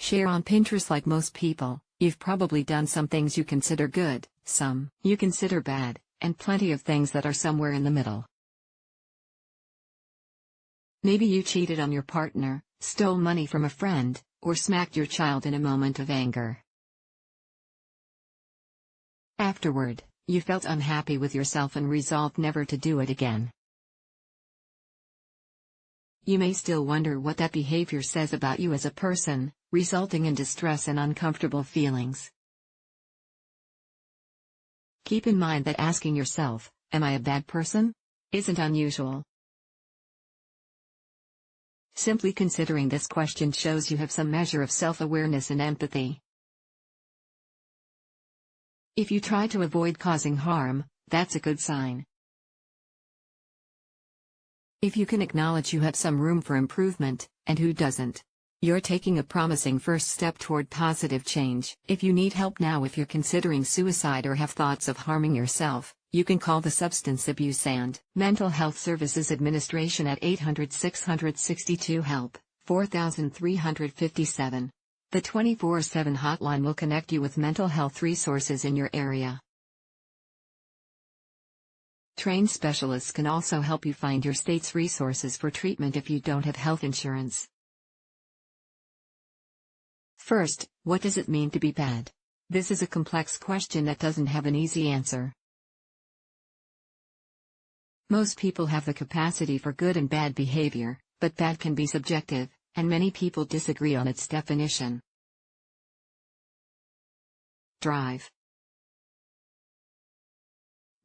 Share on Pinterest. Like most people, you've probably done some things you consider good, some you consider bad, and plenty of things that are somewhere in the middle. Maybe you cheated on your partner, stole money from a friend, or smacked your child in a moment of anger. Afterward, you felt unhappy with yourself and resolved never to do it again. You may still wonder what that behavior says about you as a person, resulting in distress and uncomfortable feelings. Keep in mind that asking yourself, "Am I a bad person?" isn't unusual. Simply considering this question shows you have some measure of self-awareness and empathy. If you try to avoid causing harm, that's a good sign. If you can acknowledge you have some room for improvement, and who doesn't? You're taking a promising first step toward positive change. If you need help now, if you're considering suicide or have thoughts of harming yourself, you can call the Substance Abuse and Mental Health Services Administration at 800-662-HELP, 4357. The 24/7 hotline will connect you with mental health resources in your area. Trained specialists can also help you find your state's resources for treatment if you don't have health insurance. First, what does it mean to be bad? This is a complex question that doesn't have an easy answer. Most people have the capacity for good and bad behavior, but bad can be subjective, and many people disagree on its definition. Drive.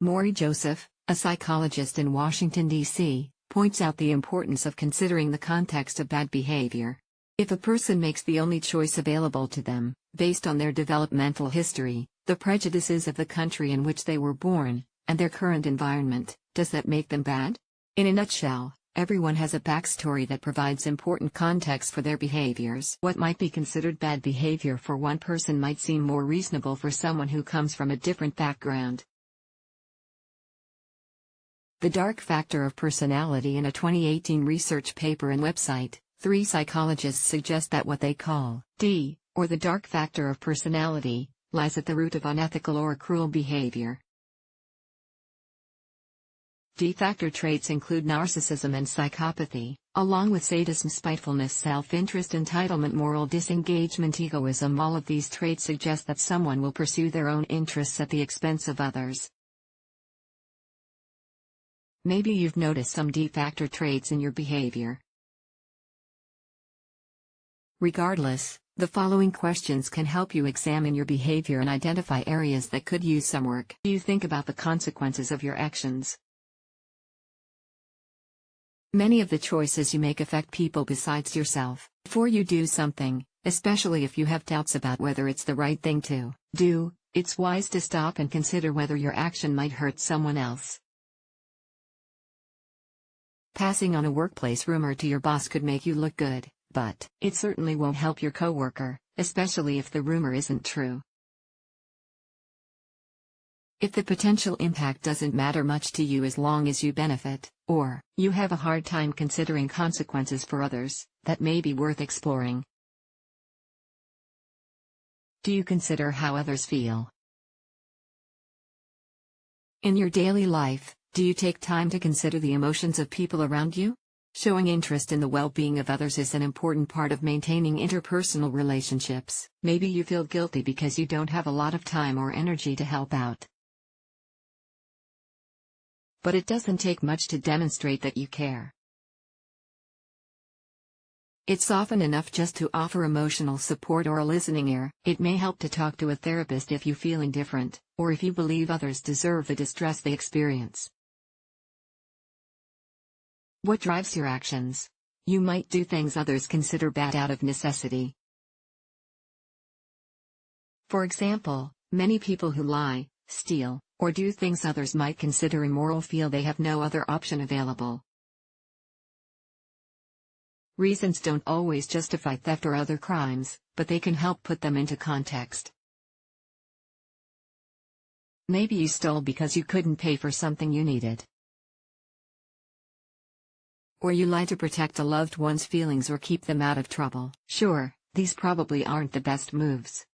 Maury Joseph, a psychologist in Washington, D.C., points out the importance of considering the context of bad behavior. If a person makes the only choice available to them, based on their developmental history, the prejudices of the country in which they were born, and their current environment, does that make them bad? In a nutshell, everyone has a backstory that provides important context for their behaviors. What might be considered bad behavior for one person might seem more reasonable for someone who comes from a different background. The dark factor of personality. In a 2018 research paper and website, 3 psychologists suggest that what they call D, or the dark factor of personality, lies at the root of unethical or cruel behavior. D-factor traits include narcissism and psychopathy, along with sadism, spitefulness, self-interest, entitlement, moral disengagement, egoism. All of these traits suggest that someone will pursue their own interests at the expense of others. Maybe you've noticed some D-factor traits in your behavior. Regardless, the following questions can help you examine your behavior and identify areas that could use some work. Do you think about the consequences of your actions? Many of the choices you make affect people besides yourself. Before you do something, especially if you have doubts about whether it's the right thing to do, it's wise to stop and consider whether your action might hurt someone else. Passing on a workplace rumor to your boss could make you look good, but it certainly won't help your coworker, especially if the rumor isn't true. If the potential impact doesn't matter much to you as long as you benefit, or you have a hard time considering consequences for others, that may be worth exploring. Do you consider how others feel? In your daily life, do you take time to consider the emotions of people around you? Showing interest in the well-being of others is an important part of maintaining interpersonal relationships. Maybe you feel guilty because you don't have a lot of time or energy to help out. But it doesn't take much to demonstrate that you care. It's often enough just to offer emotional support or a listening ear. It may help to talk to a therapist if you feel indifferent, or if you believe others deserve the distress they experience. What drives your actions? You might do things others consider bad out of necessity. For example, many people who lie, steal, or do things others might consider immoral feel they have no other option available. Reasons don't always justify theft or other crimes, but they can help put them into context. Maybe you stole because you couldn't pay for something you needed. Or you lie to protect a loved one's feelings or keep them out of trouble. Sure, these probably aren't the best moves.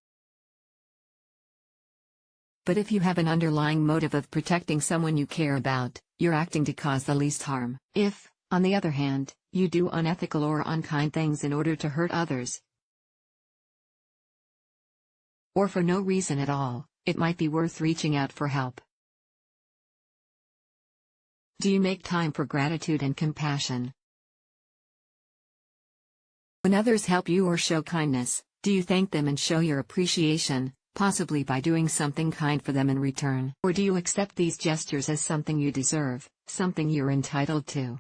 But if you have an underlying motive of protecting someone you care about, you're acting to cause the least harm. If, on the other hand, you do unethical or unkind things in order to hurt others, or for no reason at all, it might be worth reaching out for help. Do you make time for gratitude and compassion? When others help you or show kindness, do you thank them and show your appreciation, possibly by doing something kind for them in return? Or do you accept these gestures as something you deserve, something you're entitled to?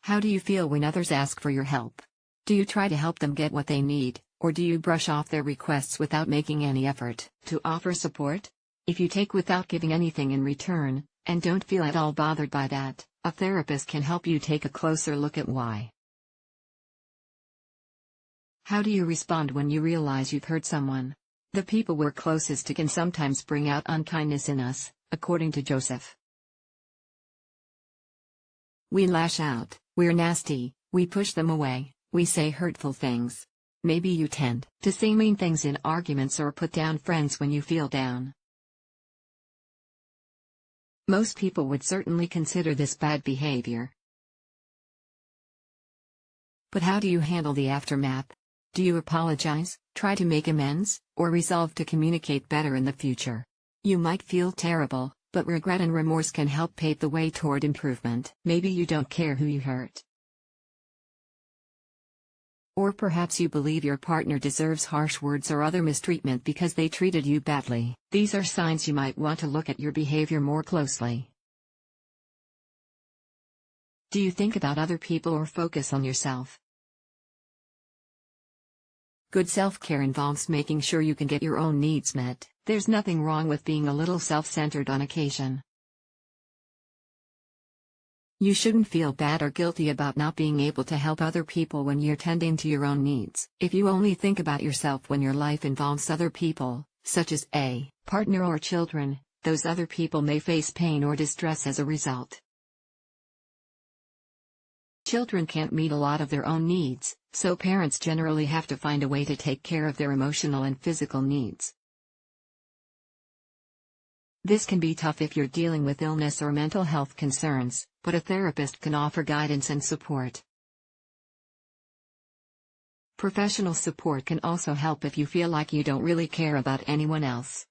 How do you feel when others ask for your help? Do you try to help them get what they need, or do you brush off their requests without making any effort to offer support? If you take without giving anything in return, and don't feel at all bothered by that, a therapist can help you take a closer look at why. How do you respond when you realize you've hurt someone? The people we're closest to can sometimes bring out unkindness in us, according to Joseph. We lash out, we're nasty, we push them away, we say hurtful things. Maybe you tend to say mean things in arguments or put down friends when you feel down. Most people would certainly consider this bad behavior. But how do you handle the aftermath? Do you apologize, try to make amends, or resolve to communicate better in the future? You might feel terrible, but regret and remorse can help pave the way toward improvement. Maybe you don't care who you hurt. Or perhaps you believe your partner deserves harsh words or other mistreatment because they treated you badly. These are signs you might want to look at your behavior more closely. Do you think about other people or focus on yourself? Good self-care involves making sure you can get your own needs met. There's nothing wrong with being a little self-centered on occasion. You shouldn't feel bad or guilty about not being able to help other people when you're tending to your own needs. If you only think about yourself when your life involves other people, such as a partner or children, those other people may face pain or distress as a result. Children can't meet a lot of their own needs, so parents generally have to find a way to take care of their emotional and physical needs. This can be tough if you're dealing with illness or mental health concerns, but a therapist can offer guidance and support. Professional support can also help if you feel like you don't really care about anyone else.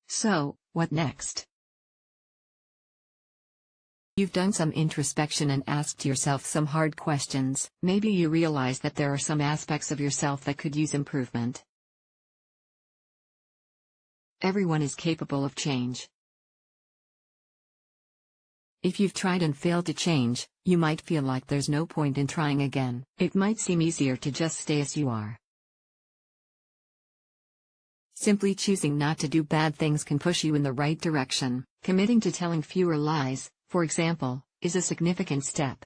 So, what next? You've done some introspection and asked yourself some hard questions. Maybe you realize that there are some aspects of yourself that could use improvement. Everyone is capable of change. If you've tried and failed to change, you might feel like there's no point in trying again. It might seem easier to just stay as you are. Simply choosing not to do bad things can push you in the right direction. Committing to telling fewer lies, for example, is a significant step.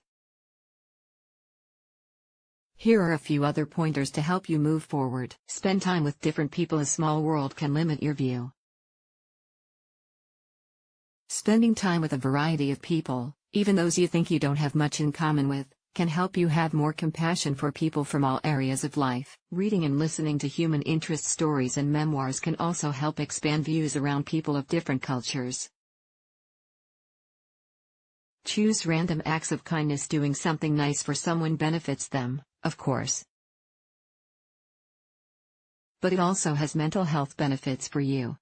Here are a few other pointers to help you move forward. Spend time with different people. A small world can limit your view. Spending time with a variety of people, even those you think you don't have much in common with, can help you have more compassion for people from all areas of life. Reading and listening to human interest stories and memoirs can also help expand views around people of different cultures. Choose random acts of kindness. Doing something nice for someone benefits them, of course. But it also has mental health benefits for you.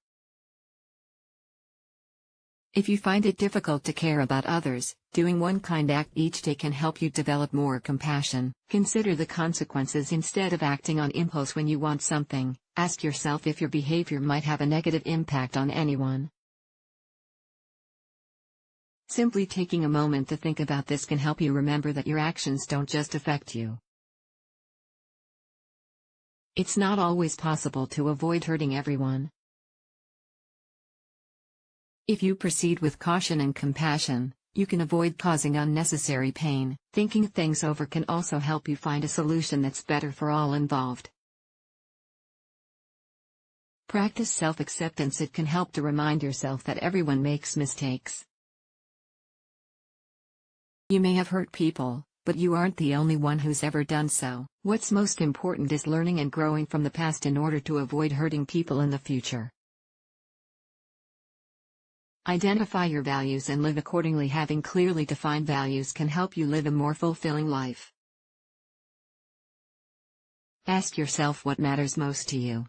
If you find it difficult to care about others, doing one kind act each day can help you develop more compassion. Consider the consequences instead of acting on impulse when you want something. Ask yourself if your behavior might have a negative impact on anyone. Simply taking a moment to think about this can help you remember that your actions don't just affect you. It's not always possible to avoid hurting everyone. If you proceed with caution and compassion, you can avoid causing unnecessary pain. Thinking things over can also help you find a solution that's better for all involved. Practice self-acceptance. It can help to remind yourself that everyone makes mistakes. You may have hurt people, but you aren't the only one who's ever done so. What's most important is learning and growing from the past in order to avoid hurting people in the future. Identify your values and live accordingly. Having clearly defined values can help you live a more fulfilling life. Ask yourself what matters most to you.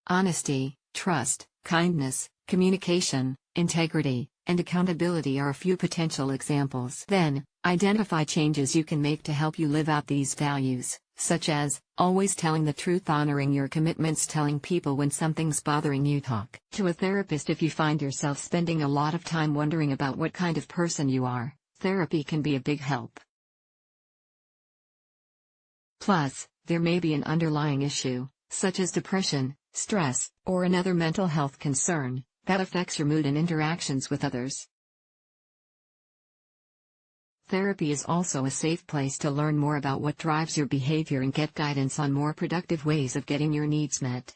Honesty, trust, kindness, communication, integrity, and accountability are a few potential examples. Then, identify changes you can make to help you live out these values, such as always telling the truth, honoring your commitments, telling people when something's bothering you. Talk to a therapist if you find yourself spending a lot of time wondering about what kind of person you are. Therapy can be a big help. Plus, there may be an underlying issue, such as depression, stress, or another mental health concern, that affects your mood and interactions with others. Therapy is also a safe place to learn more about what drives your behavior and get guidance on more productive ways of getting your needs met.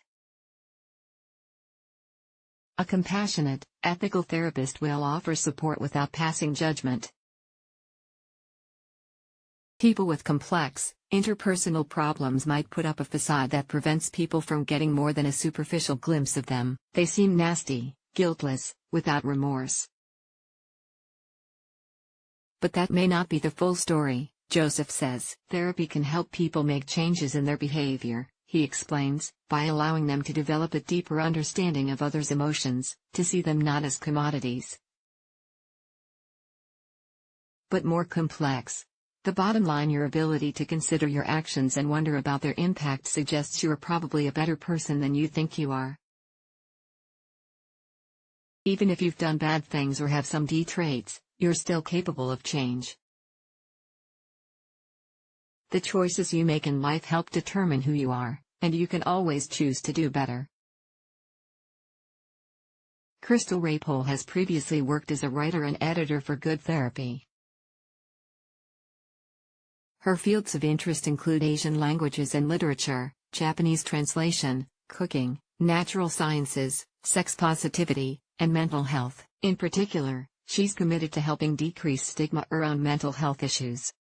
A compassionate, ethical therapist will offer support without passing judgment. People with complex, interpersonal problems might put up a facade that prevents people from getting more than a superficial glimpse of them. They seem nasty, guiltless, without remorse. But that may not be the full story, Joseph says. Therapy can help people make changes in their behavior, he explains, by allowing them to develop a deeper understanding of others' emotions, to see them not as commodities, but more complex. The bottom line: your ability to consider your actions and wonder about their impact suggests you are probably a better person than you think you are. Even if you've done bad things or have some D traits, you're still capable of change. The choices you make in life help determine who you are, and you can always choose to do better. Crystal Rapole has previously worked as a writer and editor for Good Therapy. Her fields of interest include Asian languages and literature, Japanese translation, cooking, natural sciences, sex positivity, and mental health. In particular, she's committed to helping decrease stigma around mental health issues.